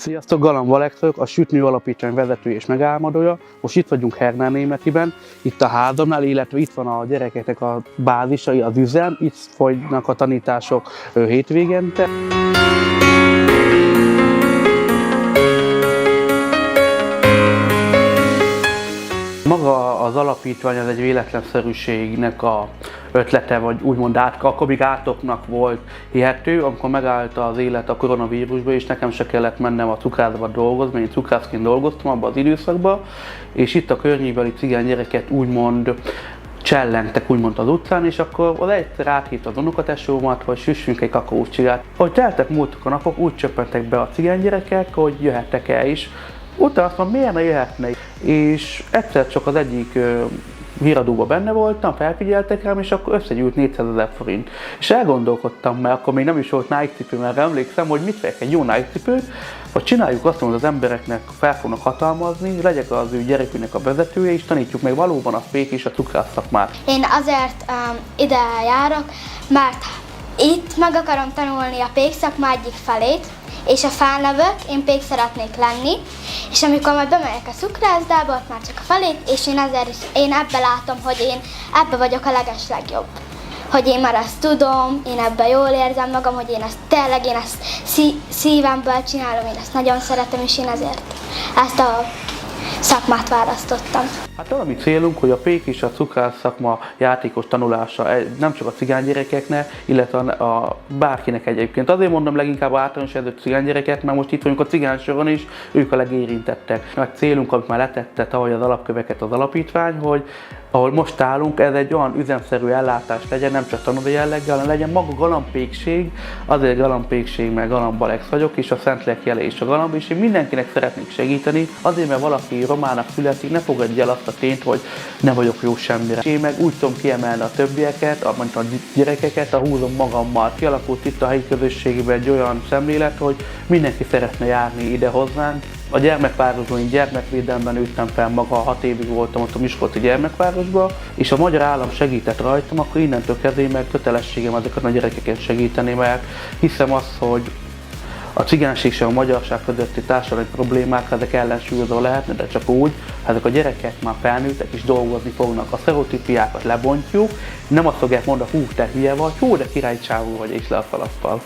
Sziasztok, Galamb Alex vagyok, a Sütmű Alapítvány vezetője és megálmodója. Most itt vagyunk Hernán Németiben, itt a házamnál, illetve itt van a gyerekeknek a bázisai, az üzem, itt folynak a tanítások hétvégente. Maga az alapítvány az egy véletlenszerűségnek a ötlete, vagy úgymond akkor még átoknak volt hihető, amikor megállt az élet a koronavírusba, és nekem se kellett mennem a cukrászba dolgozni, én cukrászként dolgoztam abban az időszakban, és itt a környékbeli cigány gyereket úgymond csellengtek úgymond az utcán, és akkor az egyszer áthívta az unokatesómat, hogy süssünk egy kakaócsigát. Ahogy teltek múltak a napok, úgy csöppentek be a cigány gyerekek, hogy jöhettek el is. Utána azt mondom, miért ne jöhetne? És egyszer csak az egyik híradóban benne voltam, felfigyeltek rám, és akkor összegyűlt 400 000 forint. És elgondolkodtam, mert akkor még nem is volt Nike cipő, mert emlékszem, hogy mit vegyek egy jó Nike cipőt, hogy csináljuk azt, hogy az embereknek fel fognak hatalmazni, legyek az ő gyerekünknek a vezetője, és tanítjuk meg valóban a fék és a cukrász szakmát. Én azért ide járok, mert itt meg akarom tanulni a pék szakma egyik felét, és a fánlövök, én pék szeretnék lenni, és amikor majd bemegyek a cukrászdába, ott már csak a felét, és én ebbe látom, hogy én ebbe vagyok a legeslegjobb. Hogy én már ezt tudom, én ebben jól érzem magam, hogy én ezt szívemből csinálom, én ezt nagyon szeretem, és én ezért ezt a szakmát választottam. Hát valami célunk, hogy a pék és a cukrász szakma játékos tanulása nem csak a cigánygyerekeknek, illetve a bárkinek egyébként. Azért mondom leginkább általános edző cigánygyerekek, mert most itt vagyunk a cigány soron is, ők a legérintettek. A célunk, amit már letette tavaly az alapköveket az alapítvány, hogy ahol most állunk, ez egy olyan üzemszerű ellátás legyen, nem csak tanulói jelleggel, hanem legyen maga galambpékség, azért galambpékség, mert Galamb Alex vagyok, és a Szentlélek jele is a galamb, és én mindenkinek szeretnék segíteni, azért, mert valaki romának születik, ne fogadja el azt a tényt, hogy nem vagyok jó semmire. Én meg úgy tudom kiemelni a többieket, a gyerekeket, a húzom magammal. Kialakult itt a helyi közösségben egy olyan szemlélet, hogy mindenki szeretne járni ide hozzánk. A gyermekvárosban én gyermekvédelemben nőttem fel, maga 6 évig voltam ott a Miskolci gyermekvárosban, és a magyar állam segített rajtam, akkor innentől kezdve meg kötelességem ezeket a gyerekeket segíteni, mert hiszem azt, hogy a cigányság és a magyarság közötti társadalmi problémák, ezek ellensúlyozó lehetne, de csak úgy, ha ezek a gyerekek már felnőttek és dolgozni fognak. A sztereotípiákat lebontjuk, nem azt fogják mondani, hú, te hülye vagy, hú, de királycsávú vagy, és le a falappal.